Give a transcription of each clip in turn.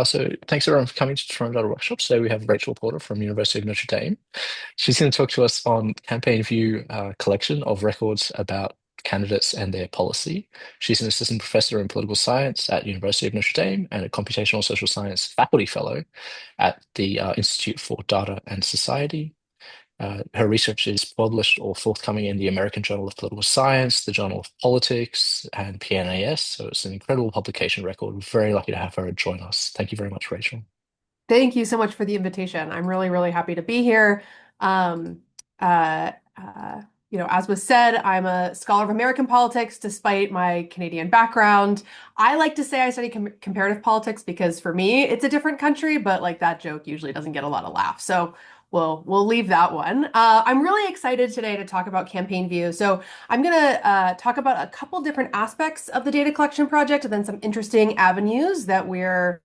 So thanks everyone for coming to the Toronto workshop. Today we have Rachel Porter from University of Notre Dame. She's going to talk to us on CampaignView collection of records about candidates and their policy. She's an assistant professor in political science at University of Notre Dame and a computational social science faculty fellow at the Institute for Data and Society. Her research is published or forthcoming in the American Journal of Political Science, the Journal of Politics, and PNAS. So it's an incredible publication record. We're very lucky to have her join us. Thank you very much, Rachel. Thank you so much for the invitation. I'm really, really happy to be here. Um, uh, as was said, I'm a scholar of American politics despite my Canadian background. I like to say I study comparative politics because for me, it's a different country, but like that joke usually doesn't get a lot of laughs. So we'll leave that one. I'm really excited today to talk about CampaignView. So I'm gonna talk about a couple different aspects of the data collection project and then some interesting avenues that we're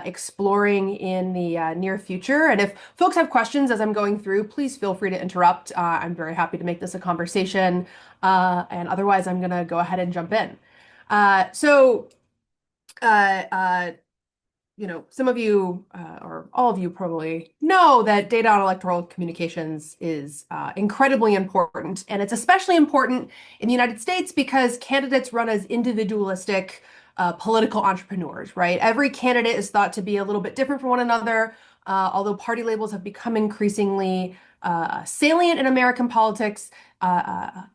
exploring in the near future. And if folks have questions as I'm going through, please feel free to interrupt. I'm very happy to make this a conversation. And otherwise, I'm going to go ahead and jump in. Uh, so, uh, uh, some of you or all of you probably know that data on electoral communications is incredibly important. And it's especially important in the United States because candidates run as individualistic political entrepreneurs, right? Every candidate is thought to be a little bit different from one another, although party labels have become increasingly salient in American politics.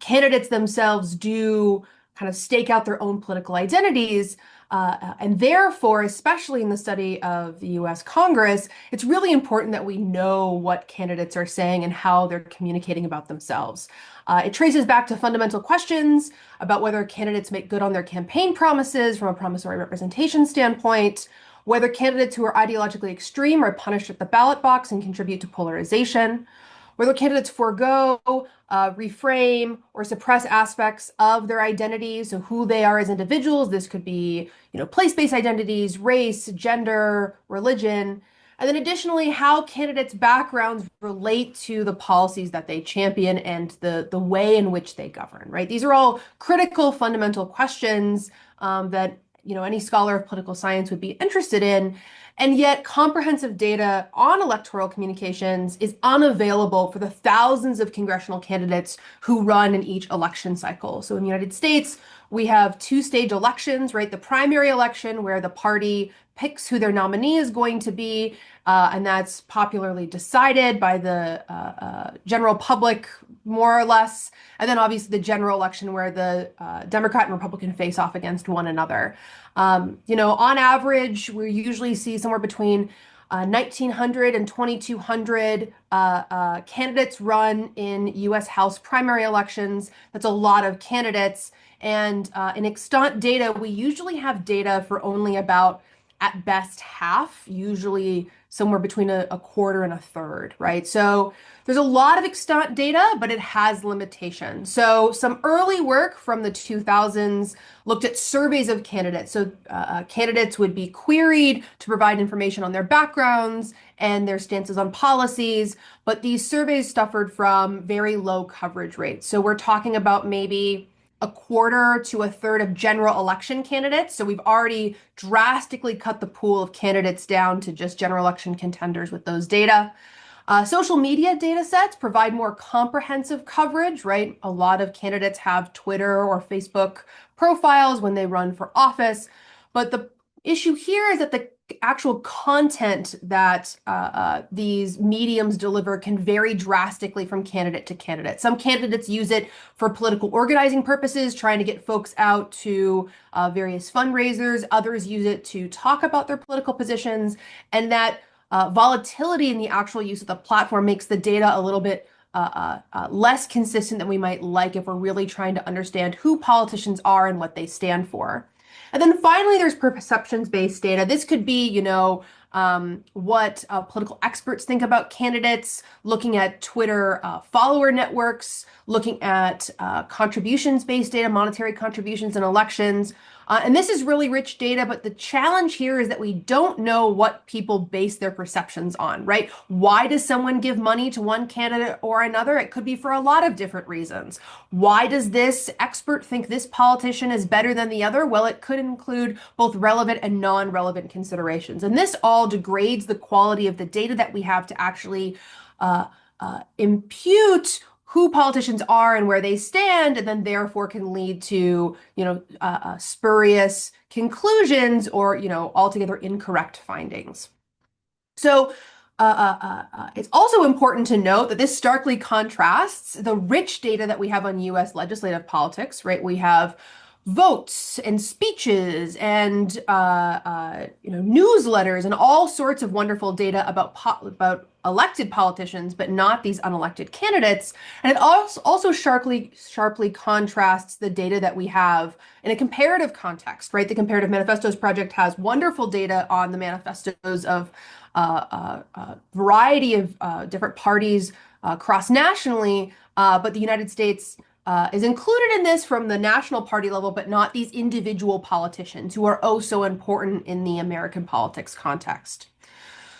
Candidates themselves do kind of stake out their own political identities. And therefore, especially in the study of the US Congress, it's really important that we know what candidates are saying and how they're communicating about themselves. It traces back to fundamental questions about whether candidates make good on their campaign promises from a promissory representation standpoint, whether candidates who are ideologically extreme are punished at the ballot box and contribute to polarization, whether candidates forego, reframe, or suppress aspects of their identities, so who they are as individuals. This could be, place-based identities, race, gender, religion. And then additionally, how candidates' backgrounds relate to the policies that they champion and the way in which they govern, right? These are all critical, fundamental questions that, any scholar of political science would be interested in. And yet, comprehensive data on electoral communications is unavailable for the thousands of congressional candidates who run in each election cycle. So in the United States, we have two-stage elections, right? The primary election, where the party picks who their nominee is going to be, and that's popularly decided by the general public, more or less. And then obviously the general election, where the Democrat and Republican face off against one another. On average, we usually see somewhere between 1,900 and 2,200 candidates run in U.S. House primary elections. That's a lot of candidates. And in extant data, we usually have data for only about, at best, half, usually somewhere between a quarter and a third, right? So there's a lot of extant data, but it has limitations. So some early work from the 2000s looked at surveys of candidates. So candidates would be queried to provide information on their backgrounds and their stances on policies, but these surveys suffered from very low coverage rates. So we're talking about maybe a quarter to a third of general election candidates. So we've already drastically cut the pool of candidates down to just general election contenders with those data. Social media data sets provide more comprehensive coverage, right? A lot of candidates have Twitter or Facebook profiles when they run for office. But the issue here is that the actual content that these mediums deliver can vary drastically from candidate to candidate. Some candidates use it for political organizing purposes, trying to get folks out to various fundraisers. Others use it to talk about their political positions, and that volatility in the actual use of the platform makes the data a little bit less consistent than we might like if we're really trying to understand who politicians are and what they stand for. And then finally, there's perceptions-based data. This could be, what political experts think about candidates, looking at Twitter follower networks, looking at contributions-based data, monetary contributions in elections. And this is really rich data, but the challenge here is that we don't know what people base their perceptions on, right? Why does someone give money to one candidate or another? It could be for a lot of different reasons. Why does this expert think this politician is better than the other? Well, it could include both relevant and non-relevant considerations. And this all degrades the quality of the data that we have to actually impute who politicians are and where they stand, and then therefore can lead to, spurious conclusions or, altogether incorrect findings. So it's also important to note that this starkly contrasts the rich data that we have on US legislative politics, right? We have votes and speeches and newsletters and all sorts of wonderful data about elected politicians, but not these unelected candidates. And it also sharply contrasts the data that we have in a comparative context, right? The Comparative Manifestos Project has wonderful data on the manifestos of a variety of different parties cross-nationally, but the United States is included in this from the national party level, but not these individual politicians who are oh so important in the American politics context.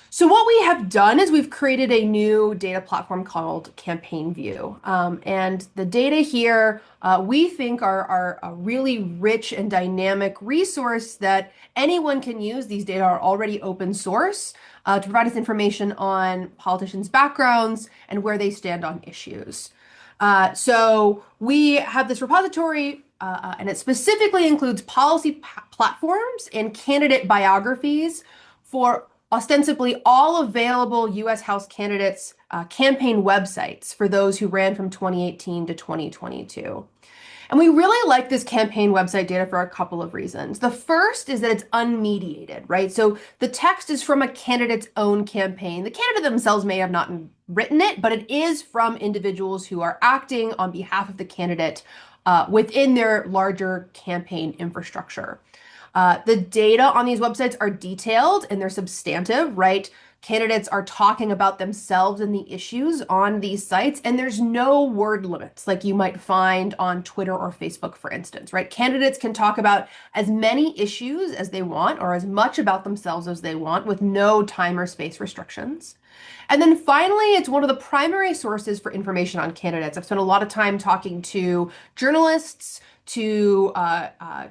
So what we have done is we've created a new data platform called CampaignView. And the data here we think are a really rich and dynamic resource that anyone can use. These data are already open source to provide us information on politicians' backgrounds and where they stand on issues. So we have this repository, and it specifically includes policy platforms and candidate biographies for ostensibly all available U.S. House candidates' campaign websites for those who ran from 2018 to 2022. And we really like this campaign website data for a couple of reasons. The first is that it's unmediated, right? So the text is from a candidate's own campaign. The candidate themselves may have not written it, but it is from individuals who are acting on behalf of the candidate within their larger campaign infrastructure. The data on these websites are detailed and they're substantive, right? Candidates are talking about themselves and the issues on these sites, and there's no word limits like you might find on Twitter or Facebook, for instance, right? Candidates can talk about as many issues as they want or as much about themselves as they want with no time or space restrictions. And then finally, it's one of the primary sources for information on candidates. I've spent a lot of time talking to journalists, to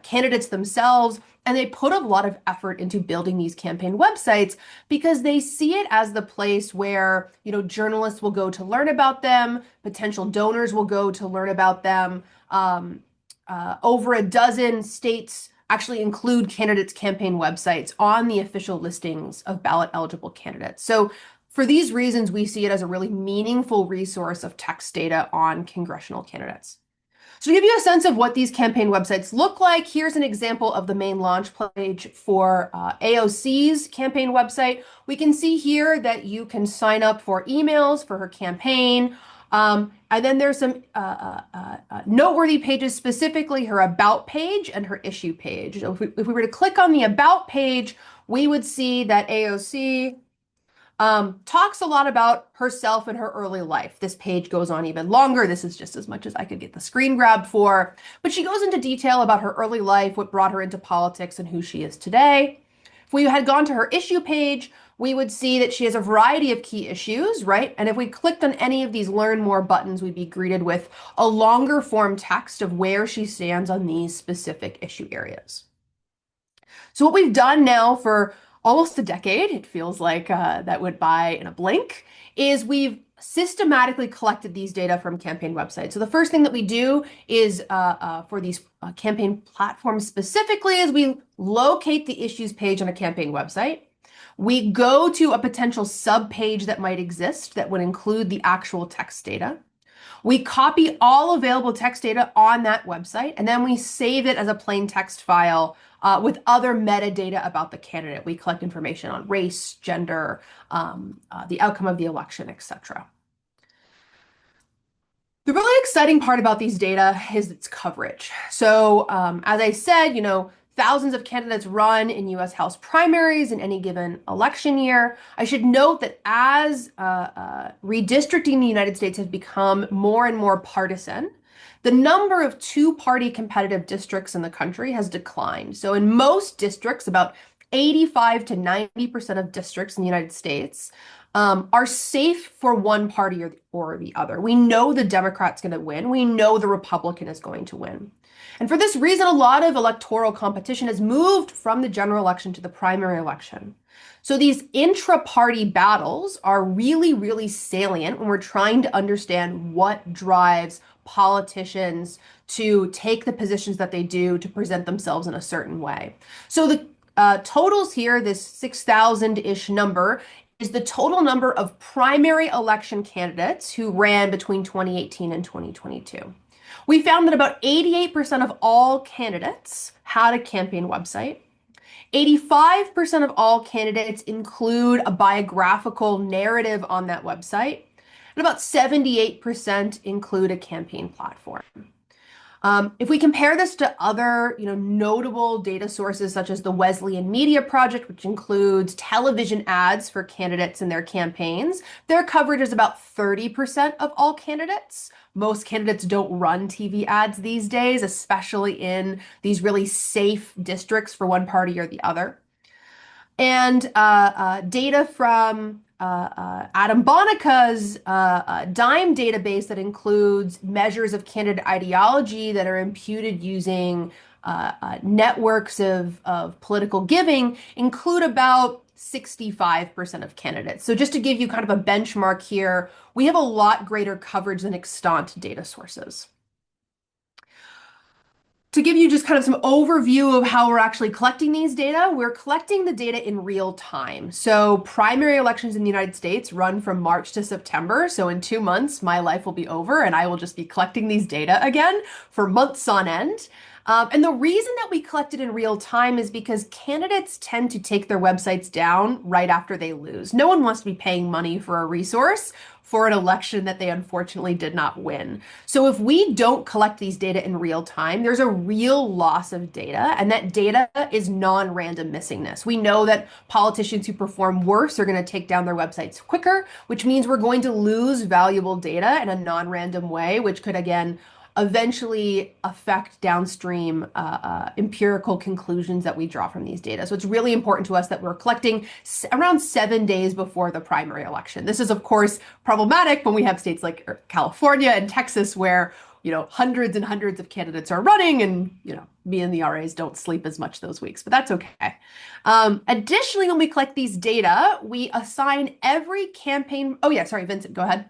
candidates themselves, and they put a lot of effort into building these campaign websites because they see it as the place where, journalists will go to learn about them, potential donors will go to learn about them. Over a dozen states actually include candidates' campaign websites on the official listings of ballot eligible candidates. So for these reasons, we see it as a really meaningful resource of text data on congressional candidates. So to give you a sense of what these campaign websites look like, here's an example of the main launch page for AOC's campaign website. We can see here that you can sign up for emails for her campaign. And then there's some noteworthy pages, specifically her About page and her Issue page. So if we were to click on the About page, we would see that AOC talks a lot about herself and her early life. This page goes on even longer. This is just as much as I could get the screen grab for. But she goes into detail about her early life, what brought her into politics, and who she is today. If we had gone to her issue page, we would see that she has a variety of key issues, right? And if we clicked on any of these Learn More buttons, we'd be greeted with a longer form text of where she stands on these specific issue areas. So what we've done now for almost a decade, it feels like that went by in a blink, is we've systematically collected these data from campaign websites. So the first thing that we do is for these campaign platforms specifically is we locate the issues page on a campaign website. We go to a potential sub-page that might exist that would include the actual text data. We copy all available text data on that website, and then we save it as a plain text file with other metadata about the candidate. We collect information on race, gender, the outcome of the election, etc. The really exciting part about these data is its coverage. So as I said, thousands of candidates run in U.S. House primaries in any given election year. I should note that as redistricting in the United States has become more and more partisan, the number of two-party competitive districts in the country has declined. So in most districts, about 85 to 90% of districts in the United States are safe for one party or the other. We know the Democrat's going to win. We know the Republican is going to win. And for this reason, a lot of electoral competition has moved from the general election to the primary election. So these intra-party battles are really, really salient when we're trying to understand what drives politicians to take the positions that they do to present themselves in a certain way. So the totals here, this 6,000-ish number, is the total number of primary election candidates who ran between 2018 and 2022. We found that about 88% of all candidates had a campaign website. 85% of all candidates include a biographical narrative on that website, and about 78% include a campaign platform. If we compare this to other, notable data sources such as the Wesleyan Media Project, which includes television ads for candidates and their campaigns, their coverage is about 30% of all candidates. Most candidates don't run TV ads these days, especially in these really safe districts for one party or the other. And data from Adam Bonica's DIME database that includes measures of candidate ideology that are imputed using networks of political giving include about 65% of candidates. So just to give you kind of a benchmark here, we have a lot greater coverage than extant data sources. To give you just kind of some overview of how we're actually collecting these data, we're collecting the data in real time. So primary elections in the United States run from March to September. So in 2 months, my life will be over and I will just be collecting these data again for months on end. And the reason that we collect it in real time is because candidates tend to take their websites down right after they lose. No one wants to be paying money for a resource for an election that they unfortunately did not win. So if we don't collect these data in real time, there's a real loss of data, and that data is non-random missingness. We know that politicians who perform worse are going to take down their websites quicker, which means we're going to lose valuable data in a non-random way, which could, again, eventually affect downstream empirical conclusions that we draw from these data. So it's really important to us that we're collecting around 7 days before the primary election. This is, of course, problematic when we have states like California and Texas where, hundreds and hundreds of candidates are running and, me and the RAs don't sleep as much those weeks, but that's okay. Additionally, when we collect these data, we assign every campaign. Oh yeah, sorry, Vincent, go ahead.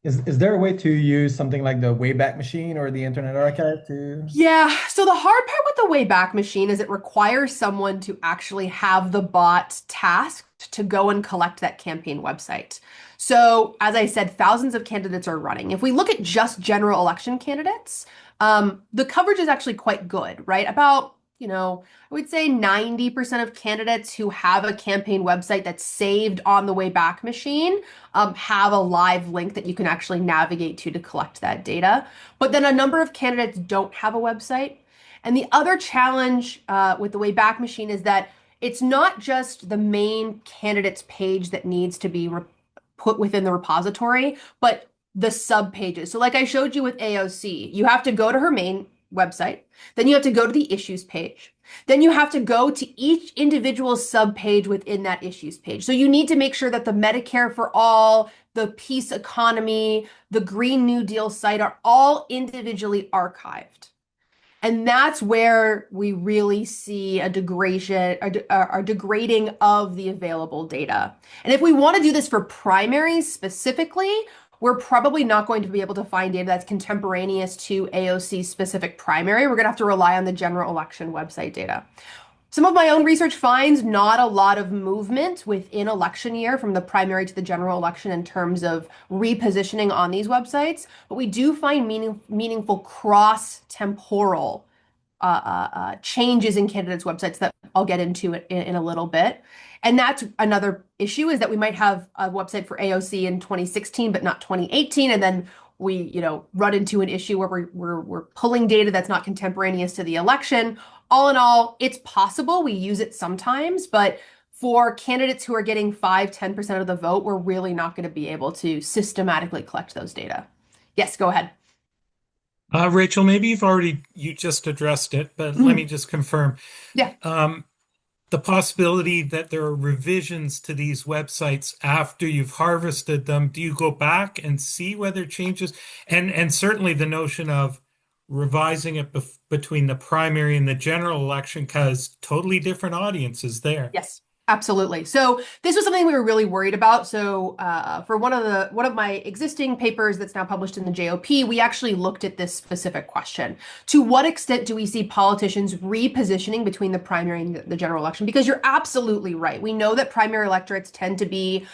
Is there a way to use something like the Wayback Machine or the Internet Archive to? Yeah, so the hard part with the Wayback Machine is it requires someone to actually have the bot tasked to go and collect that campaign website. So, as I said, thousands of candidates are running. If we look at just general election candidates, the coverage is actually quite good, right? About, I would say 90% of candidates who have a campaign website that's saved on the Wayback Machine have a live link that you can actually navigate to collect that data. But then a number of candidates don't have a website. And the other challenge with the Wayback Machine is that it's not just the main candidate's page that needs to be put within the repository, but the sub pages. So like I showed you with AOC, you have to go to her main website, then you have to go to the issues page, then you have to go to each individual sub page within that issues page. So you need to make sure that the Medicare for All, the peace economy, the Green New Deal site are all individually archived. And that's where we really see a degradation, a degrading of the available data. And if we want to do this for primaries specifically, we're probably not going to be able to find data that's contemporaneous to AOC's specific primary. We're going to have to rely on the general election website data. Some of my own research finds not a lot of movement within election year from the primary to the general election in terms of repositioning on these websites, but we do find meaningful cross-temporal changes in candidates' websites that I'll get into in a little bit. And that's another issue is that we might have a website for AOC in 2016, but not 2018. And then we, run into an issue where we're pulling data that's not contemporaneous to the election. All in all, it's possible we use it sometimes, but for candidates who are getting 5-10% of the vote, we're really not going to be able to systematically collect those data. Yes, go ahead. Rachel, maybe you just addressed it, but let me Mhm. just confirm. Yeah. Um, the possibility that there are revisions to these websites after you've harvested them, do you go back and see whether changes? And certainly the notion of revising it between the primary and the general election, because totally different audiences there. Yes, absolutely. So this was something we were really worried about. So for one of my existing papers that's now published in the JOP, we actually looked at this specific question. To what extent do we see politicians repositioning between the primary and the general election? Because you're absolutely right. We know that primary electorates tend to be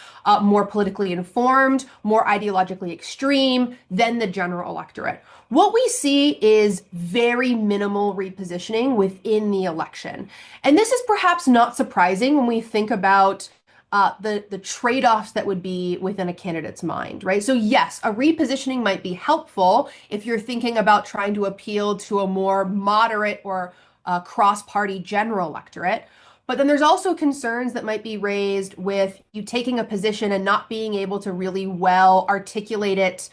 more politically informed, more ideologically extreme than the general electorate. What we see is very minimal repositioning within the election. And this is perhaps not surprising when we think about the trade-offs that would be within a candidate's mind, right? So yes, a repositioning might be helpful if you're thinking about trying to appeal to a more moderate or cross-party general electorate. But then there's also concerns that might be raised with you taking a position and not being able to really well articulate it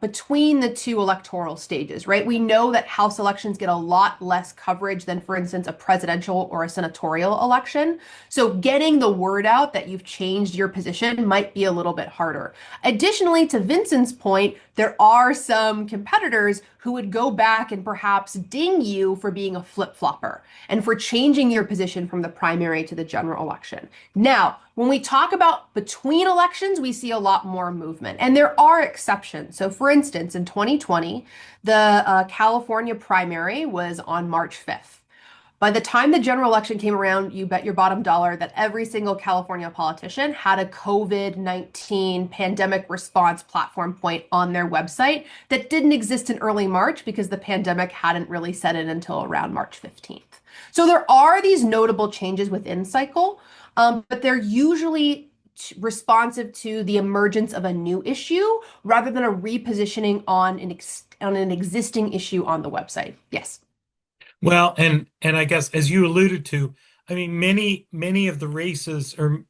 between the two electoral stages, right? We know that House elections get a lot less coverage than, for instance, a presidential or a senatorial election. So getting the word out that you've changed your position might be a little bit harder. Additionally, to Vincent's point, there are some competitors who would go back and perhaps ding you for being a flip-flopper and for changing your position from the primary to the general election. Now, when we talk about between elections, we see a lot more movement, and there are exceptions. So, for instance, in 2020, the California primary was on March 5th. By the time the general election came around, you bet your bottom dollar that every single California politician had a COVID-19 pandemic response platform point on their website that didn't exist in early March because the pandemic hadn't really set in until around March 15th. So there are these notable changes within cycle, but they're usually responsive to the emergence of a new issue rather than a repositioning on an existing issue on the website. Yes. Well, and I guess as you alluded to, I mean, many of the races are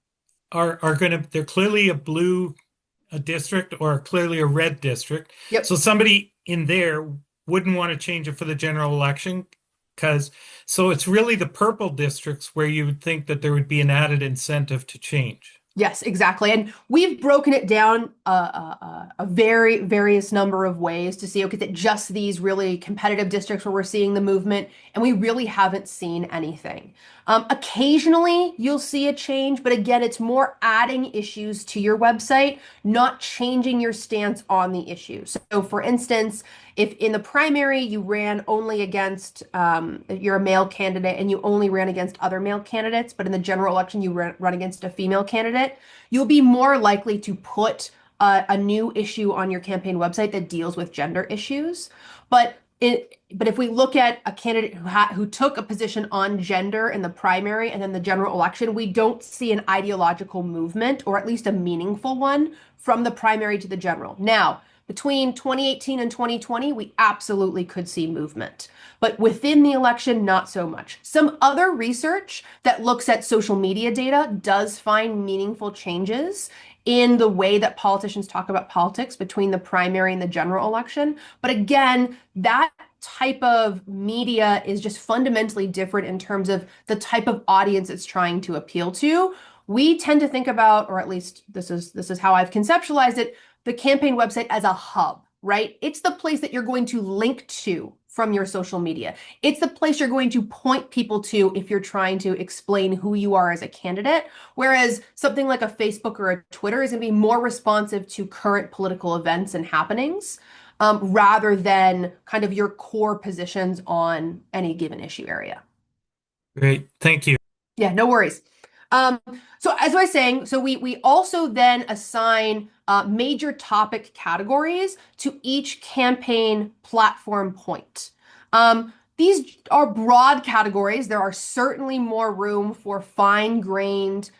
going to they're clearly a district or clearly a red district. Yep. So somebody in there wouldn't want to change it for the general election because so it's really the purple districts where you would think that there would be an added incentive to change. Yes, exactly. And we've broken it down a very various number of ways to see, okay, is it just these really competitive districts where we're seeing the movement, and we really haven't seen anything. Occasionally, you'll see a change, but again, it's more adding issues to your website, not changing your stance on the issue. So, for instance, if in the primary you ran only against, you're a male candidate and you only ran against other male candidates, but in the general election you run against a female candidate, you'll be more likely to put a new issue on your campaign website that deals with gender issues. But if we look at a candidate who took a position on gender in the primary and then the general election, we don't see an ideological movement, or at least a meaningful one, from the primary to the general. Now, between 2018 and 2020, we absolutely could see movement. But within the election, not so much. Some other research that looks at social media data does find meaningful changes in the way that politicians talk about politics between the primary and the general election. But again, that type of media is just fundamentally different in terms of the type of audience it's trying to appeal to. We tend to think about, or at least this is how I've conceptualized it, the campaign website as a hub, right? It's the place that you're going to link to from your social media. It's the place you're going to point people to if you're trying to explain who you are as a candidate. Whereas something like a Facebook or a Twitter is going to be more responsive to current political events and happenings, rather than kind of your core positions on any given issue area. Great. Thank you. Yeah, no worries. Um, so as I was saying, so we also then assign major topic categories to each campaign platform point. These are broad categories. There are certainly more room for fine-grained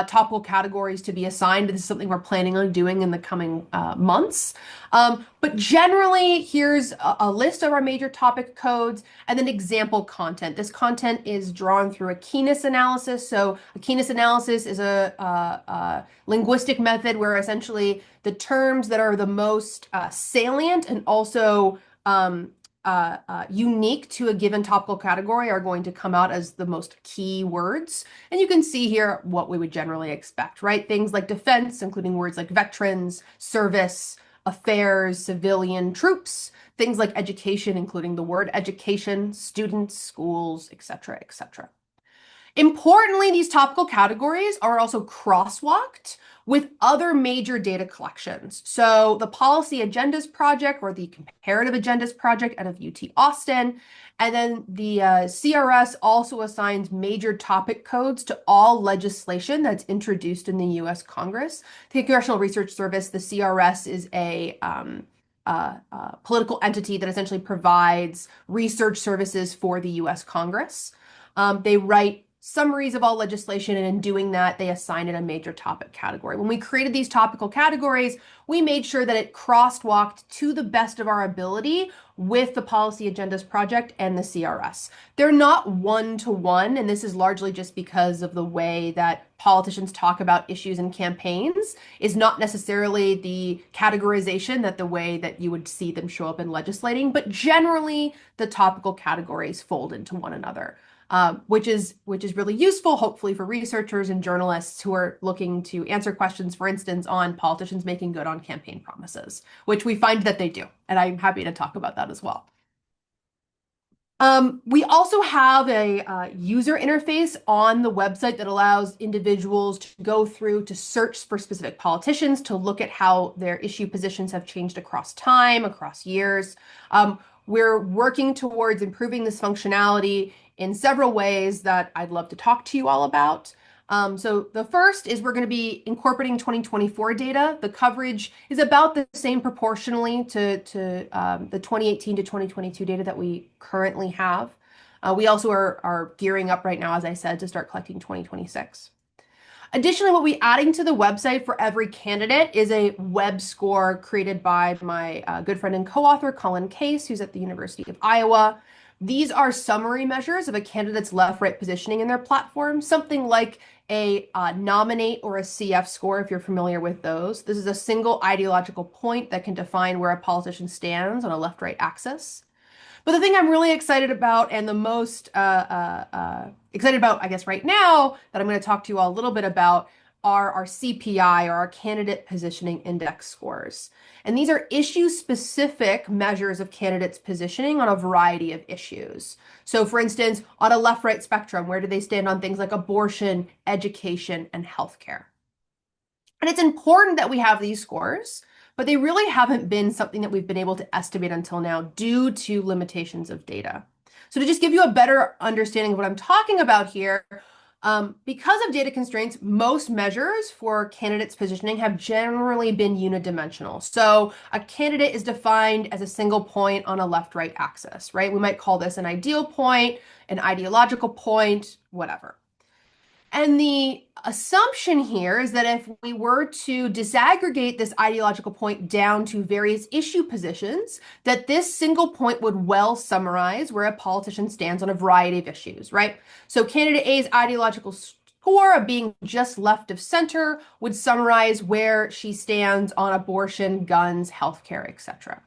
topical categories to be assigned. This is something we're planning on doing in the coming months. But generally, here's a list of our major topic codes and then example content. This content is drawn through a keenness analysis. So a keenness analysis is a linguistic method where essentially the terms that are the most salient and also unique to a given topical category are going to come out as the most key words. And you can see here what we would generally expect, right? Things like defense, including words like veterans, service, affairs, civilian, troops, things like education, including the word education, students, schools, etc., etc. Importantly, these topical categories are also crosswalked with other major data collections. So the Policy Agendas Project or the Comparative Agendas Project out of UT Austin, and then the CRS also assigns major topic codes to all legislation that's introduced in the US Congress. The Congressional Research Service, the CRS, is a political entity that essentially provides research services for the US Congress. They write summaries of all legislation, and in doing that, they assign it a major topic category. When we created these topical categories, we made sure that it crosswalked to the best of our ability with the Policy Agendas Project and the CRS. They're not one-to-one, and this is largely just because of the way that politicians talk about issues in campaigns is not necessarily the categorization that the way that you would see them show up in legislating, but generally the topical categories fold into one another. Which is really useful, hopefully, for researchers and journalists who are looking to answer questions, for instance, on politicians making good on campaign promises, which we find that they do. And I'm happy to talk about that as well. We also have a user interface on the website that allows individuals to go through to search for specific politicians, to look at how their issue positions have changed across time, across years. We're working towards improving this functionality in several ways that I'd love to talk to you all about. So the first is we're going to be incorporating 2024 data. The coverage is about the same proportionally to the 2018 to 2022 data that we currently have. We also are gearing up right now, as I said, to start collecting 2026. Additionally, what we're adding to the website for every candidate is a web score created by my good friend and co-author, Colin Case, who's at the University of Iowa. These are summary measures of a candidate's left-right positioning in their platform, something like a nominate or a CF score, if you're familiar with those. This is a single ideological point that can define where a politician stands on a left-right axis. But the thing I'm really excited about and the most excited about, I guess, right now that I'm going to talk to you all a little bit about are our CPI, or our Candidate Positioning Index scores. And these are issue-specific measures of candidates' positioning on a variety of issues. So for instance, on a left-right spectrum, where do they stand on things like abortion, education, and healthcare? And it's important that we have these scores, but they really haven't been something that we've been able to estimate until now due to limitations of data. So to just give you a better understanding of what I'm talking about here, because of data constraints, most measures for candidates' positioning have generally been unidimensional. So a candidate is defined as a single point on a left-right axis, right? We might call this an ideal point, an ideological point, whatever. And the assumption here is that if we were to disaggregate this ideological point down to various issue positions, that this single point would well summarize where a politician stands on a variety of issues, right? So candidate A's ideological score of being just left of center would summarize where she stands on abortion, guns, healthcare, etc.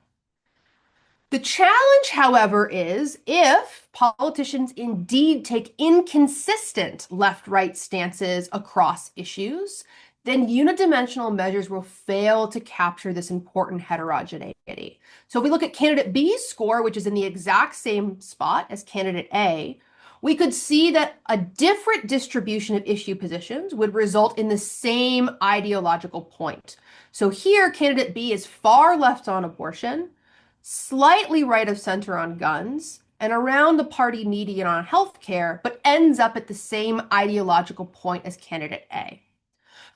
The challenge, however, is if politicians indeed take inconsistent left-right stances across issues, then unidimensional measures will fail to capture this important heterogeneity. So if we look at candidate B's score, which is in the exact same spot as candidate A, we could see that a different distribution of issue positions would result in the same ideological point. So here, candidate B is far left on abortion, slightly right of center on guns, and around the party median on healthcare, but ends up at the same ideological point as candidate A.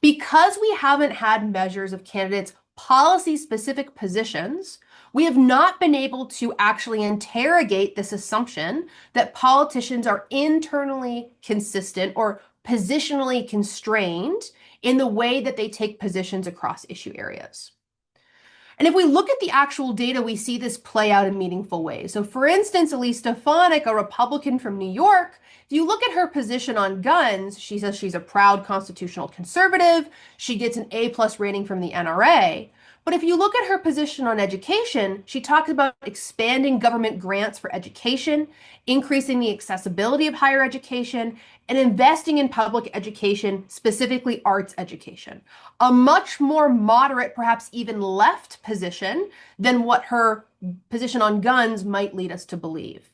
Because we haven't had measures of candidates' policy-specific positions, we have not been able to actually interrogate this assumption that politicians are internally consistent or positionally constrained in the way that they take positions across issue areas. And if we look at the actual data, we see this play out in meaningful ways. So for instance, Elise Stefanik, a Republican from New York, if you look at her position on guns, she says she's a proud constitutional conservative. She gets an A+ rating from the NRA. But if you look at her position on education, she talks about expanding government grants for education, increasing the accessibility of higher education, and investing in public education, specifically arts education. A much more moderate, perhaps even left position than what her position on guns might lead us to believe.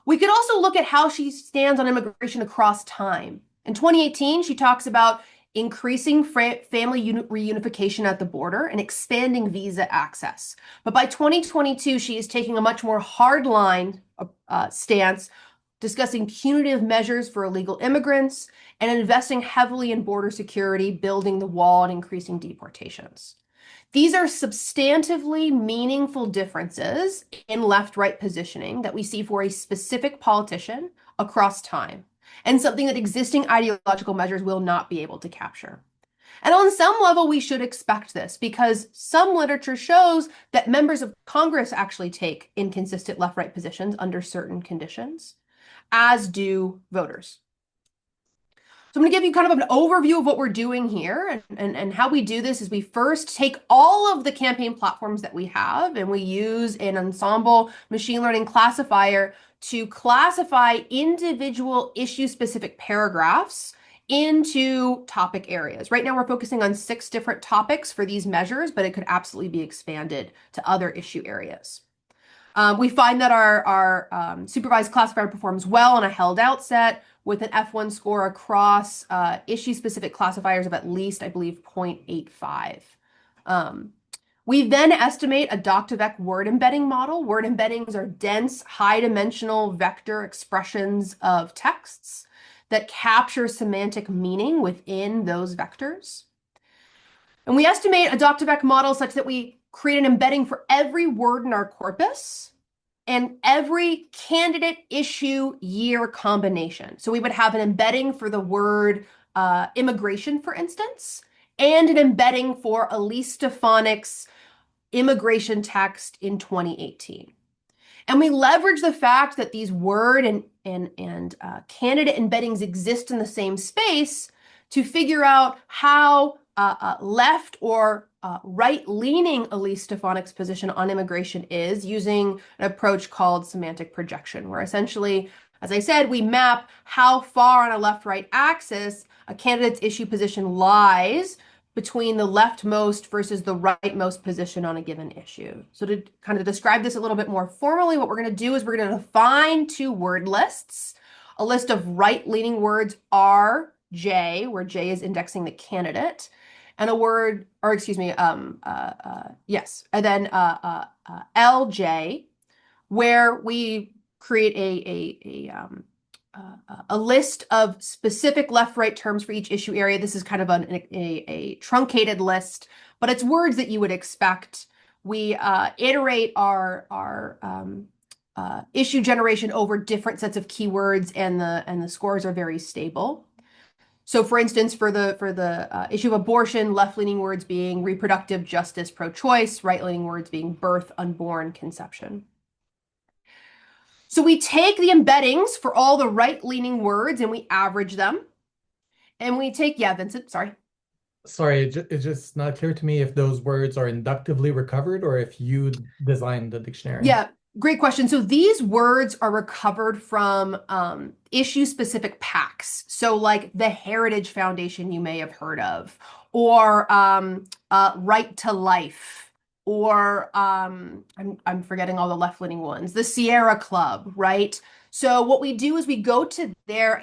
We could also look at how she stands on immigration across time. In 2018, she talks about increasing family reunification at the border and expanding visa access. But by 2022, she is taking a much more hardline stance, discussing punitive measures for illegal immigrants and investing heavily in border security, building the wall, and increasing deportations. These are substantively meaningful differences in left-right positioning that we see for a specific politician across time, and something that existing ideological measures will not be able to capture. And on some level, we should expect this because some literature shows that members of Congress actually take inconsistent left-right positions under certain conditions, as do voters. So I'm going to give you kind of an overview of what we're doing here. And how we do this is we first take all of the campaign platforms that we have, and we use an ensemble machine learning classifier to classify individual issue-specific paragraphs into topic areas. Right now, we're focusing on 6 different topics for these measures, but it could absolutely be expanded to other issue areas. We find that our supervised classifier performs well on a held out set with an F1 score across issue-specific classifiers of at least, I believe, 0.85. We then estimate a Doc2Vec word embedding model. Word embeddings are dense, high-dimensional vector expressions of texts that capture semantic meaning within those vectors. And we estimate a Doc2Vec model such that we create an embedding for every word in our corpus and every candidate issue year combination. So we would have an embedding for the word immigration, for instance, and an embedding for Elise Stefanik's immigration text in 2018. And we leverage the fact that these word and candidate embeddings exist in the same space to figure out how left or right-leaning Elise Stefanik's position on immigration is using an approach called semantic projection, where essentially, as I said, we map how far on a left-right axis a candidate's issue position lies between the leftmost versus the rightmost position on a given issue. So to kind of describe this a little bit more formally, what we're going to do is we're going to define 2 word lists, a list of right-leaning words R, J, where J is indexing the candidate, and a word, or excuse me, yes, and then LJ, where we create a list of specific left-right terms for each issue area. This is kind of a truncated list, but it's words that you would expect. We iterate our issue generation over different sets of keywords, and the scores are very stable. So for instance, for the issue of abortion, left-leaning words being reproductive justice, pro-choice, right-leaning words being birth, unborn, conception. So we take the embeddings for all the right-leaning words and we average them. And we take, yeah, Vincent, sorry. Sorry, it's just not clear to me if those words are inductively recovered or if you designed the dictionary. Yeah, great question. So these words are recovered from issue-specific packs. So like the Heritage Foundation you may have heard of, or Right to Life, or I'm forgetting all the left-leaning ones, the Sierra Club, right? So what we do is we go to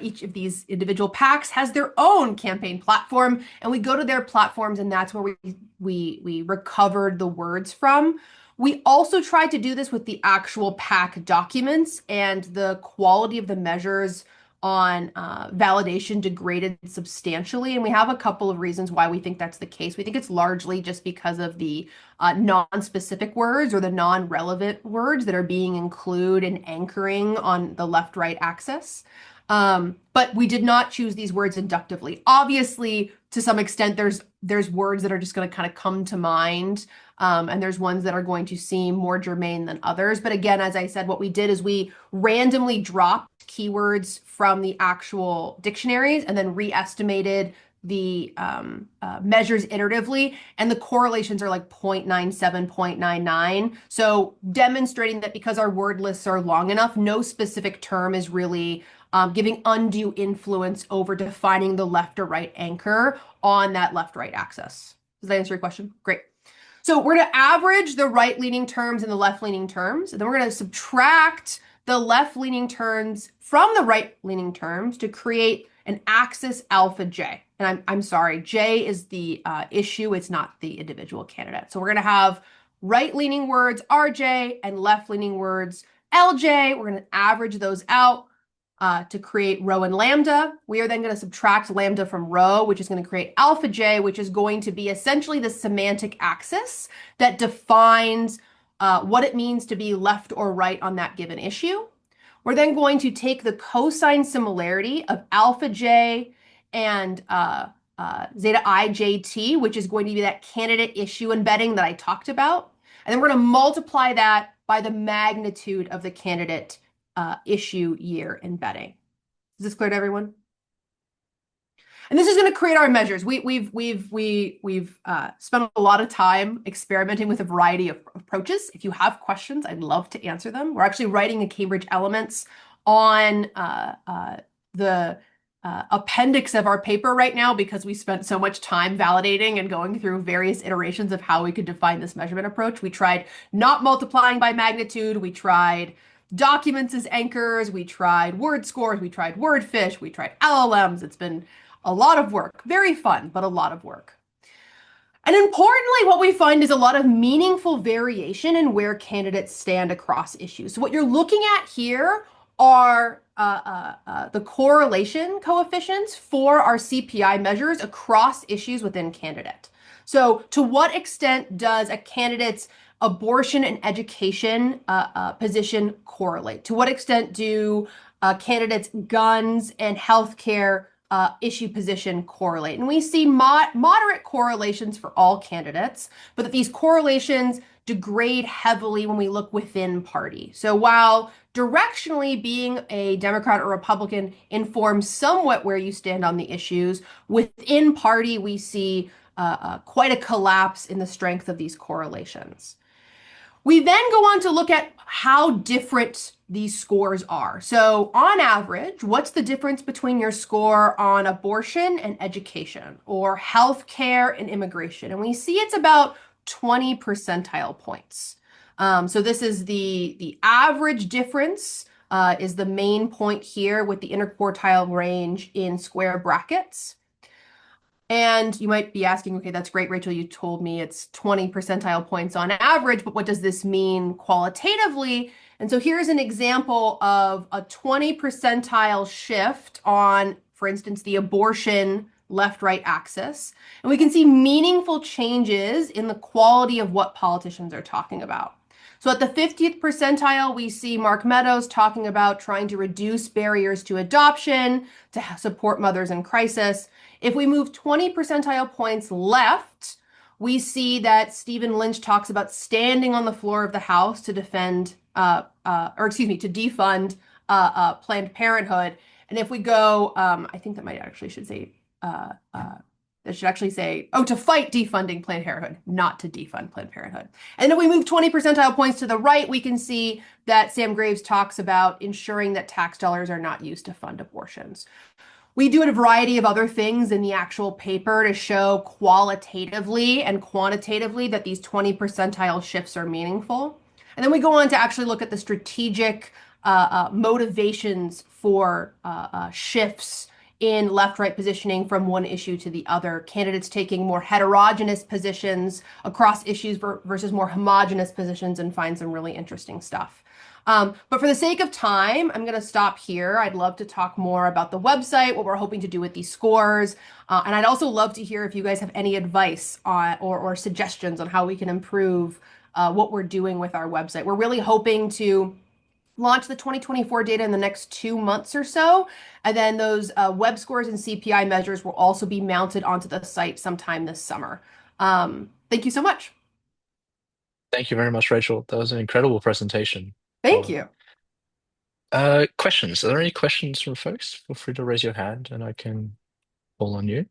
each of these individual packs has their own campaign platform, and we go to their platforms, and that's where we recovered the words from. We also tried to do this with the actual pack documents, and the quality of the measures on validation degraded substantially. And we have a couple of reasons why we think that's the case. We think it's largely just because of the non-specific words or the non-relevant words that are being included and anchoring on the left-right axis. But we did not choose these words inductively. Obviously, to some extent, there's words that are just going to kind of come to mind, and there's ones that are going to seem more germane than others. But again, as I said, what we did is we randomly dropped keywords from the actual dictionaries and then re-estimated the measures iteratively, and the correlations are like 0.97, 0.99. So demonstrating that because our word lists are long enough, no specific term is really giving undue influence over defining the left or right anchor on that left-right axis. Does that answer your question? Great. So we're going to average the right-leaning terms and the left-leaning terms, and then we're going to subtract the left-leaning terms from the right-leaning terms to create an axis alpha j. And I'm sorry, j is the issue, it's not the individual candidate. So we're going to have right-leaning words rj and left-leaning words lj. We're going to average those out to create rho and lambda. We are then going to subtract lambda from rho, which is going to create alpha j, which is going to be essentially the semantic axis that defines what it means to be left or right on that given issue. We're then going to take the cosine similarity of alpha j and zeta ijt, which is going to be that candidate issue embedding that I talked about. And then we're going to multiply that by the magnitude of the candidate issue year embedding. Is this clear to everyone? And this is going to create our measures. We've spent a lot of time experimenting with a variety of approaches. If you have questions, I'd love to answer them. We're actually writing a Cambridge Elements on the appendix of our paper right now because we spent so much time validating and going through various iterations of how we could define this measurement approach. We tried not multiplying by magnitude. We tried documents as anchors. We tried word scores. We tried word fish. We tried LLMs. It's been a lot of work. Very fun, but a lot of work. And importantly, what we find is a lot of meaningful variation in where candidates stand across issues. So what you're looking at here are the correlation coefficients for our CPI measures across issues within candidate. So to what extent does a candidate's abortion and education position correlate? To what extent do candidates' guns and healthcare issue position correlate? And we see moderate correlations for all candidates, but that these correlations degrade heavily when we look within party. So while directionally being a Democrat or Republican informs somewhat where you stand on the issues, within party we see quite a collapse in the strength of these correlations. We then go on to look at how different these scores are. So on average, what's the difference between your score on abortion and education or healthcare and immigration? And we see it's about 20 percentile points. So this is the average difference is the main point here with the interquartile range in square brackets. And you might be asking, okay, that's great, Rachel, you told me it's 20 percentile points on average, but what does this mean qualitatively? And so here's an example of a 20 percentile shift on, for instance, the abortion left-right axis. And we can see meaningful changes in the quality of what politicians are talking about. So at the 50th percentile, we see Mark Meadows talking about trying to reduce barriers to adoption, to support mothers in crisis. If we move 20 percentile points left, we see that Stephen Lynch talks about standing on the floor of the House to defend, to defund Planned Parenthood. And if we go, I think that might actually should say, that should actually say, to fight defunding Planned Parenthood, not to defund Planned Parenthood. And if we move 20 percentile points to the right, we can see that Sam Graves talks about ensuring that tax dollars are not used to fund abortions. We do a variety of other things in the actual paper to show qualitatively and quantitatively that these 20 percentile shifts are meaningful. And then we go on to actually look at the strategic motivations for shifts in left-right positioning from one issue to the other. Candidates taking more heterogeneous positions across issues versus more homogeneous positions, and find some really interesting stuff. But for the sake of time, I'm going to stop here. I'd love to talk more about the website, what we're hoping to do with these scores. And I'd also love to hear if you guys have any advice on, or suggestions on how we can improve what we're doing with our website. We're really hoping to launch the 2024 data in the next 2 months or so. And then those web scores and CPI measures will also be mounted onto the site sometime this summer. Thank you so much. Thank you very much, Rachel. That was an incredible presentation. Thank you. Questions? Are there any questions from folks? Feel free to raise your hand and I can call on you.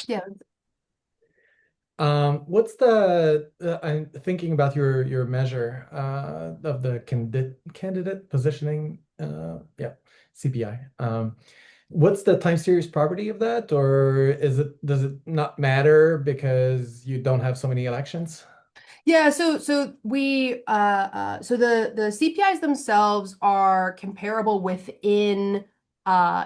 Yeah. What's the I'm thinking about your measure of the candidate positioning, yeah, CPI. What's the time series property of that, or does it not matter because you don't have so many elections? Yeah, so the CPIs themselves are comparable within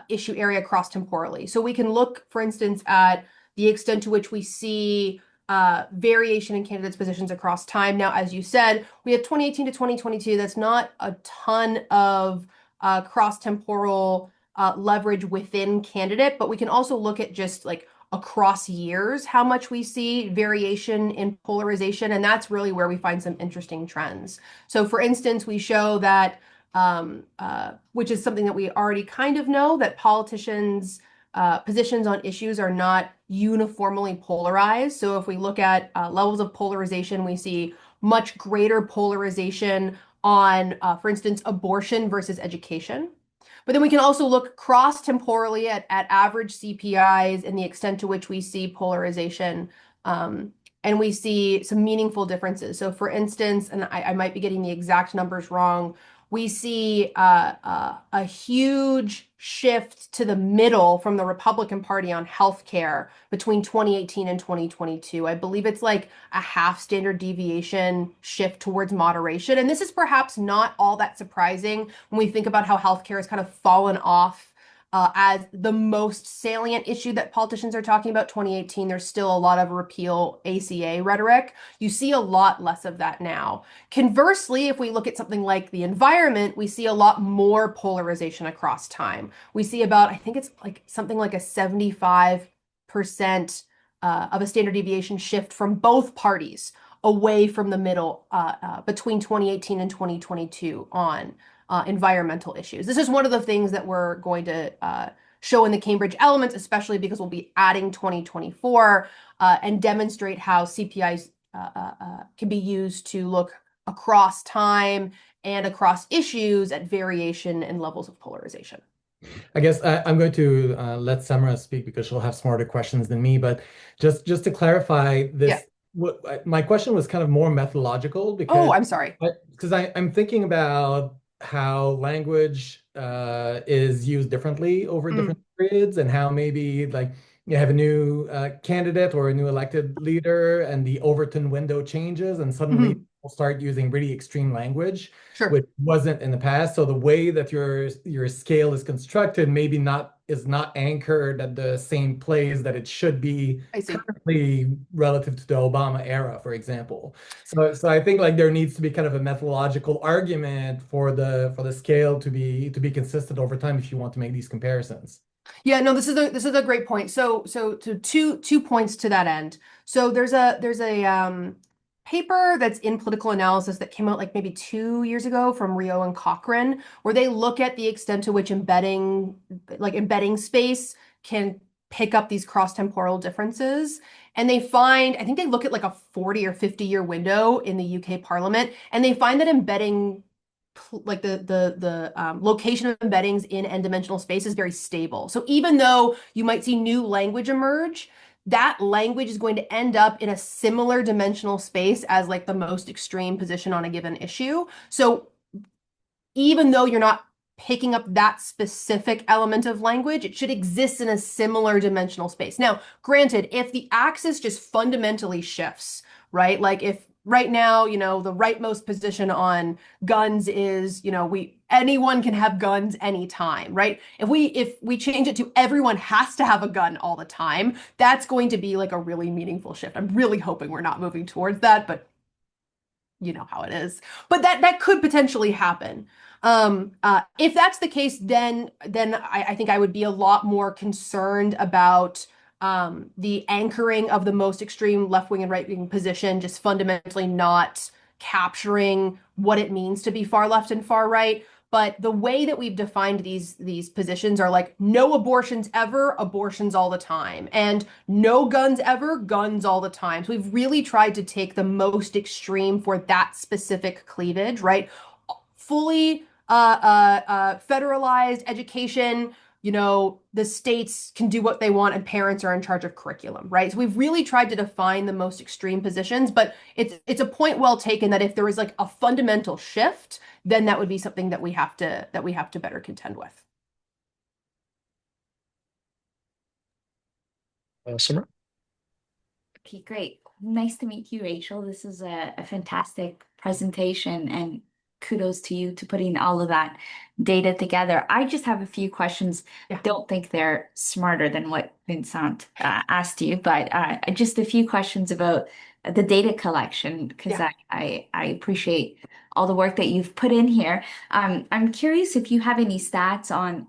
issue area cross-temporally. So we can look, for instance, at the extent to which we see variation in candidates' positions across time. Now, as you said, we have 2018 to 2022. That's not a ton of cross-temporal leverage within candidate, but we can also look at just like across years how much we see variation in polarization, and that's really where we find some interesting trends. So for instance, we show that which is something that we already kind of know, that politicians positions on issues are not uniformly polarized. So if we look at levels of polarization, we see much greater polarization on for instance abortion versus education. But then we can also look cross-temporally at average CPIs and the extent to which we see polarization. And we see some meaningful differences. So for instance, and I might be getting the exact numbers wrong, we see a huge shift to the middle from the Republican Party on healthcare between 2018 and 2022. I believe it's like a half standard deviation shift towards moderation. And this is perhaps not all that surprising when we think about how healthcare has kind of fallen off as the most salient issue that politicians are talking about. 2018, there's still a lot of repeal ACA rhetoric. You see a lot less of that now. Conversely, if we look at something like the environment, we see a lot more polarization across time. We see about, I think it's like something like a 75% of a standard deviation shift from both parties away from the middle between 2018 and 2022 on environmental issues. This is one of the things that we're going to show in the Cambridge elements, especially because we'll be adding 2024 and demonstrate how CPIs can be used to look across time and across issues at variation and levels of polarization. I guess I'm going to let Samara speak because she'll have smarter questions than me. But just to clarify Yeah. this, my question was kind of more methodological Oh, I'm sorry. because I'm thinking about how language is used differently over different periods, and how maybe like you have a new candidate or a new elected leader, and the Overton window changes, and suddenly people start using really extreme language, Sure. which wasn't in the past. So the way that your scale is constructed maybe is not anchored at the same place that it should be I see. currently relative to the Obama era, for example. So I think like there needs to be kind of a methodological argument for the scale to be consistent over time if you want to make these comparisons. Yeah, no, this is a great point. So two points to that end. So there's a paper that's in political analysis that came out like maybe 2 years ago from Rio and Cochrane, where they look at the extent to which embedding space can pick up these cross-temporal differences. And they find, I think they look at like a 40 or 50-year window in the UK Parliament, and they find that embedding like the location of embeddings in n-dimensional space is very stable. So even though you might see new language emerge, that language is going to end up in a similar dimensional space as like the most extreme position on a given issue. So even though you're not picking up that specific element of language, it should exist in a similar dimensional space. Now, granted, if the axis just fundamentally shifts, right? Like if right now, the rightmost position on guns is, anyone can have guns anytime, right? If we change it to everyone has to have a gun all the time, that's going to be like a really meaningful shift. I'm really hoping we're not moving towards that, but you know how it is. But that could potentially happen. If that's the case, then I think I would be a lot more concerned about the anchoring of the most extreme left-wing and right-wing position, just fundamentally not capturing what it means to be far left and far right. But the way that we've defined these positions are like no abortions ever, abortions all the time, and no guns ever, guns all the time. So we've really tried to take the most extreme for that specific cleavage, right? Fully federalized education, the states can do what they want and parents are in charge of curriculum, right? So we've really tried to define the most extreme positions, but it's a point well taken that if there is like a fundamental shift, then that would be something that we have to better contend with. Summer? Okay, great. Nice to meet you, Rachel. This is a fantastic presentation, and kudos to you to putting all of that data together. I just have a few questions. Yeah. Don't think they're smarter than what Vincent asked you, but just a few questions about the data collection, because Yeah. I appreciate all the work that you've put in here. I'm curious if you have any stats on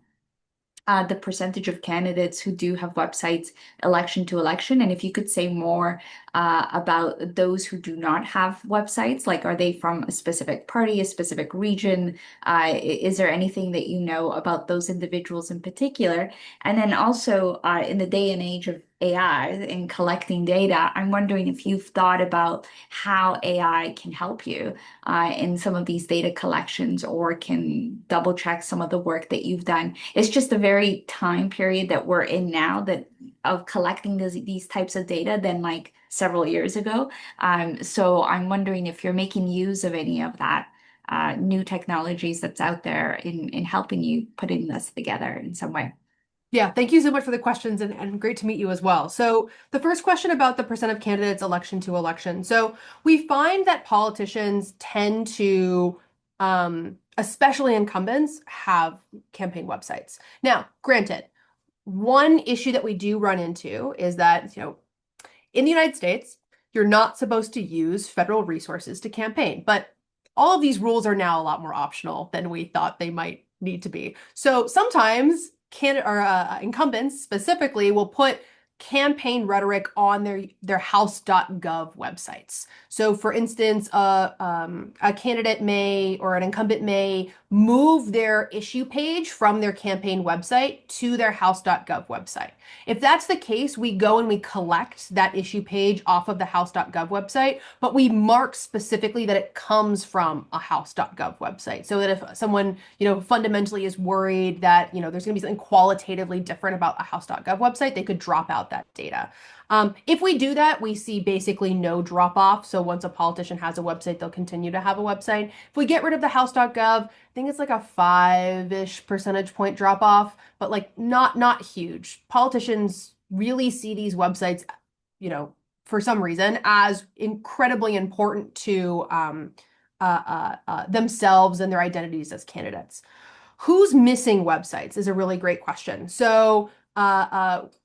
the percentage of candidates who do have websites election to election, and if you could say more about those who do not have websites, like are they from a specific party, a specific region? Is there anything that you know about those individuals in particular? And then also in the day and age of AI and collecting data, I'm wondering if you've thought about how AI can help you in some of these data collections, or can double check some of the work that you've done. It's just a very time period that we're in now, that of collecting these types of data than like several years ago. So I'm wondering if you're making use of any of that new technologies that's out there in helping you putting this together in some way. Yeah, thank you so much for the questions, and great to meet you as well. So the first question about the percent of candidates election to election. So we find that politicians tend to, especially incumbents, have campaign websites. Now, granted, one issue that we do run into is that, in the United States, you're not supposed to use federal resources to campaign, but all of these rules are now a lot more optional than we thought they might need to be. So sometimes incumbents specifically will put campaign rhetoric on their house.gov websites. So for instance, a candidate may, or an incumbent may, move their issue page from their campaign website to their house.gov website. If that's the case, we go and we collect that issue page off of the house.gov website, but we mark specifically that it comes from a house.gov website, so that if someone, fundamentally is worried that, there's going to be something qualitatively different about a house.gov website, they could drop out that data. If we do that, we see basically no drop off. So once a politician has a website, they'll continue to have a website. If we get rid of the house.gov, I think it's like a 5-ish percentage point drop off, but like not huge. Politicians really see these websites, for some reason, as incredibly important to themselves and their identities as candidates. Who's missing websites is a really great question. So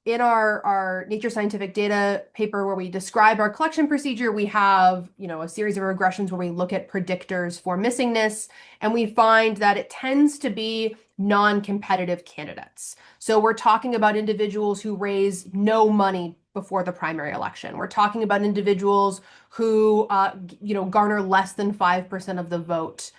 in our Nature Scientific Data paper where we describe our collection procedure, we have, a series of regressions where we look at predictors for missingness, and we find that it tends to be non-competitive candidates. So we're talking about individuals who raise no money before the primary election. We're talking about individuals who, garner less than 5% of the vote.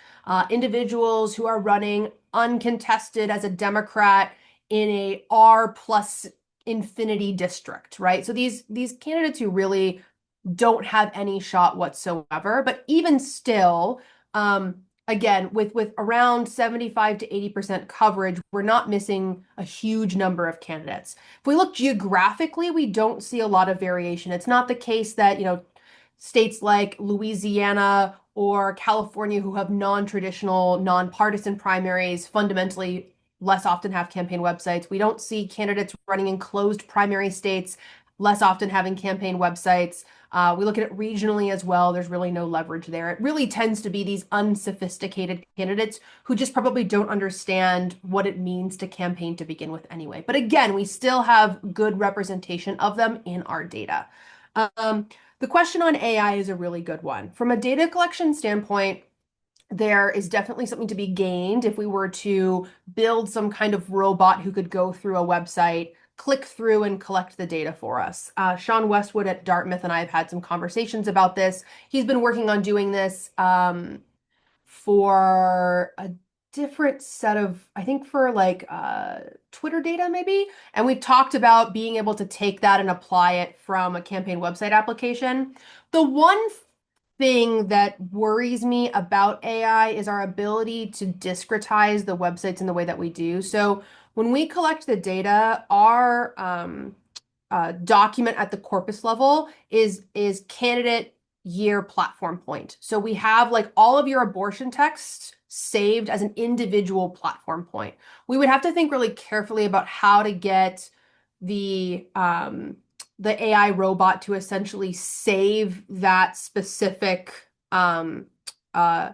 Individuals who are running uncontested as a Democrat in a R plus infinity district, right? So these candidates who really don't have any shot whatsoever, but even still, again, with around 75 to 80% coverage, we're not missing a huge number of candidates. If we look geographically, we don't see a lot of variation. It's not the case that, states like Louisiana or California, who have non-traditional, nonpartisan primaries, fundamentally less often have campaign websites. We don't see candidates running in closed primary states less often having campaign websites. We look at it regionally as well. There's really no leverage there. It really tends to be these unsophisticated candidates who just probably don't understand what it means to campaign to begin with anyway. But again, we still have good representation of them in our data. The question on AI is a really good one. From a data collection standpoint, there is definitely something to be gained if we were to build some kind of robot who could go through a website, click through, and collect the data for us. Sean Westwood at Dartmouth and I have had some conversations about this. He's been working on doing this for a different set of, I think for like Twitter data maybe. And we've talked about being able to take that and apply it from a campaign website application. The one thing that worries me about AI is our ability to discretize the websites in the way that we do. So When we collect the data, our document at the corpus level is candidate year platform point. So we have like all of your abortion texts saved as an individual platform point. We would have to think really carefully about how to get the AI robot to essentially save that specific uh, uh,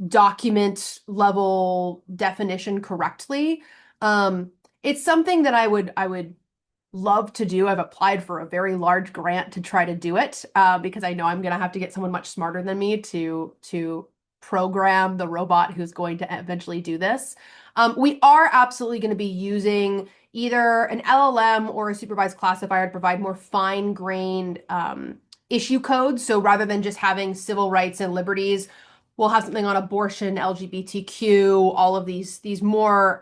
document level definition correctly. It's something that I would love to do. I've applied for a very large grant to try to do it because I know I'm going to have to get someone much smarter than me to program the robot who's going to eventually do this. We are absolutely going to be using either an LLM or a supervised classifier to provide more fine-grained issue codes. So rather than just having civil rights and liberties, we'll have something on abortion, LGBTQ, all of these more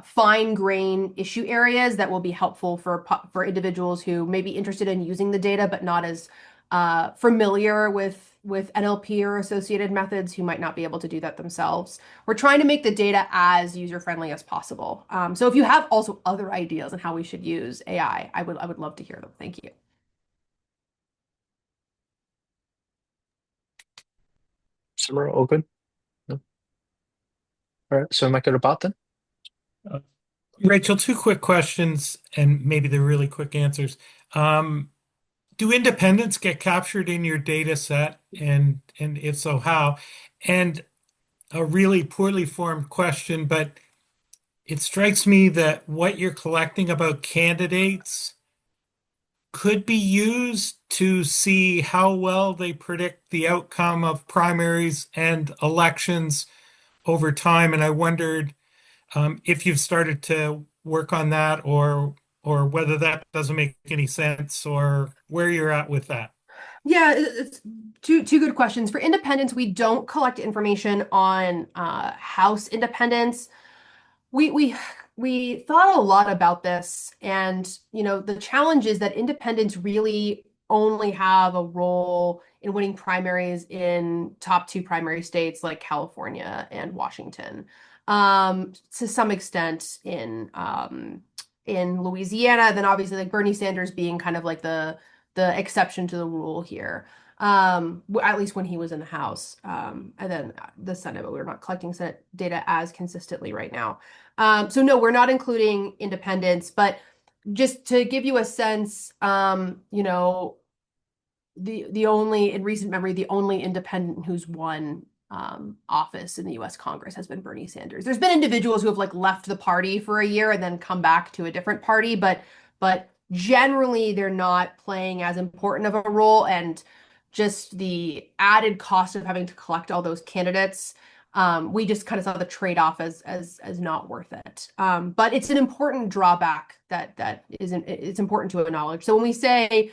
fine-grained issue areas that will be helpful for individuals who may be interested in using the data but not as familiar with NLP or associated methods, who might not be able to do that themselves. We're trying to make the data as user-friendly as possible. So if you have also other ideas on how we should use AI, I would love to hear them. Thank you. Summer, all good? No? All right, so might go to Bart then. Rachel, two quick questions, and maybe they're really quick answers. Do independents get captured in your data set, and if so, how? And a really poorly formed question, but it strikes me that what you're collecting about candidates could be used to see how well they predict the outcome of primaries and elections over time. And I wondered if you've started to work on that, or whether that doesn't make any sense, or where you're at with that. Yeah, it's two good questions. For independents, we don't collect information on House independents. We we thought a lot about this, and the challenge is that independents really only have a role in winning primaries in top two primary states like California and Washington. To some extent in Louisiana, then obviously like Bernie Sanders being kind of like the exception to the rule here. At least when he was in the House, and then the Senate, but we're not collecting Senate data as consistently right now. So no, we're not including independents, but just to give you a sense, the only in recent memory, the only independent who's won office in the U.S. Congress has been Bernie Sanders. There's been individuals who have like left the party for a year and then come back to a different party, but generally they're not playing as important of a role, and just the added cost of having to collect all those candidates, we just kind of saw the trade-off as not worth it. But it's an important drawback that isn't it's important to acknowledge. So when we say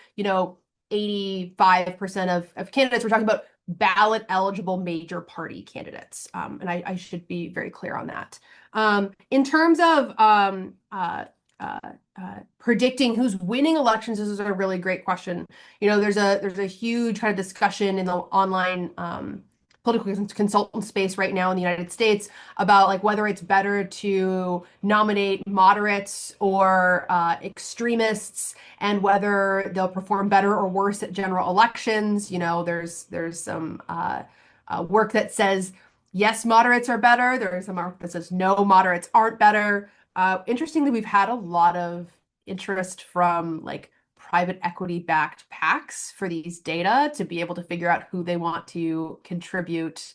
85% of candidates, we're talking about ballot eligible major party candidates, and I should be very clear on that. In terms of predicting who's winning elections, this is a really great question. There's a huge kind of discussion in the online political consultant space right now in the United States about like whether it's better to nominate moderates or extremists, and whether they'll perform better or worse at general elections. There's some work that says yes, moderates are better. There's some work that says no, moderates aren't better. Interestingly, we've had a lot of interest from like private equity backed PACs for these data to be able to figure out who they want to contribute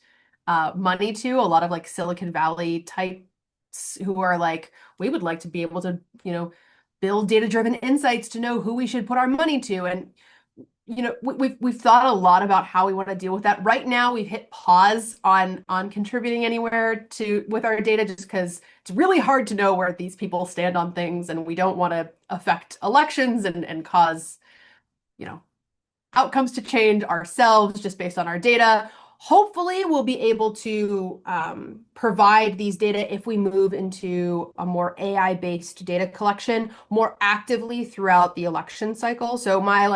money to. A lot of like Silicon Valley types who are like, we would like to be able to, build data-driven insights to know who we should put our money to. And we've thought a lot about how we want to deal with that. Right now, we've hit pause on contributing anywhere with our data, just because it's really hard to know where these people stand on things, and we don't want to affect elections and cause outcomes to change ourselves just based on our data. Hopefully, we'll be able to provide these data if we move into a more AI-based data collection more actively throughout the election cycle. So my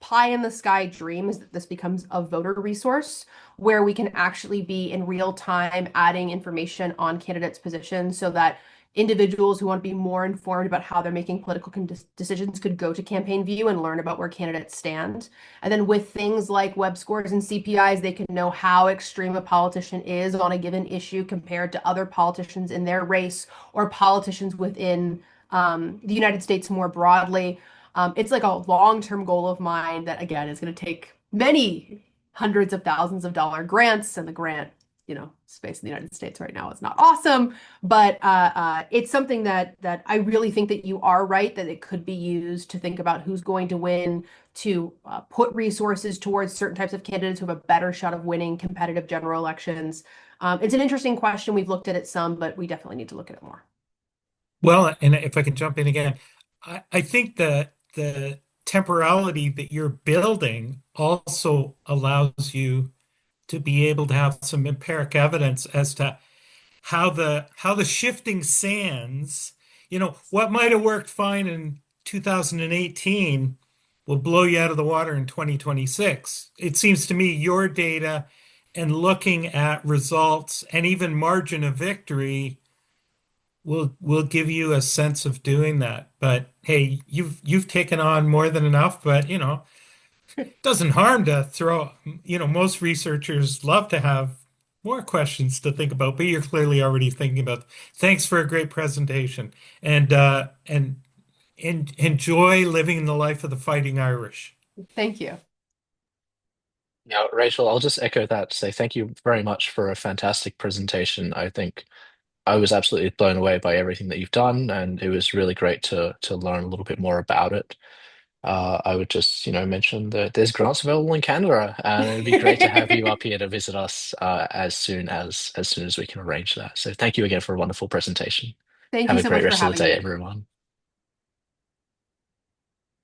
pie in the sky dream is that this becomes a voter resource where we can actually be in real time adding information on candidates' positions so that individuals who want to be more informed about how they're making political decisions could go to CampaignView and learn about where candidates stand. And then with things like web scores and CPIs, they can know how extreme a politician is on a given issue compared to other politicians in their race or politicians within the United States more broadly. It's like a long-term goal of mine that, again, is going to take many hundreds of thousands of dollar grants, and the grant, space in the United States right now is not awesome, but it's something that I really think that you are right, that it could be used to think about who's going to win, to put resources towards certain types of candidates who have a better shot of winning competitive general elections. It's an interesting question. We've looked at it some, but we definitely need to look at it more. Well, and if I can jump in again, I think that the temporality that you're building also allows you to be able to have some empiric evidence as to how the shifting sands, what might have worked fine in 2018 will blow you out of the water in 2026. It seems to me your data and looking at results and even margin of victory will give you a sense of doing that. But hey, you've taken on more than enough, but it doesn't harm to throw, most researchers love to have more questions to think about, but you're clearly already thinking about. Thanks for a great presentation, and enjoy living the life of the Fighting Irish. Thank you. Yeah, Rachel, I'll just echo that to say thank you very much for a fantastic presentation. I think I was absolutely blown away by everything that you've done, and it was really great to learn a little bit more about it. I would just, mention that there's grants available in Canada, and it'd be great to have you up here to visit us as soon as we can arrange that. So thank you again for a wonderful presentation. Thank Have you a so great much for rest of the having day, me. everyone.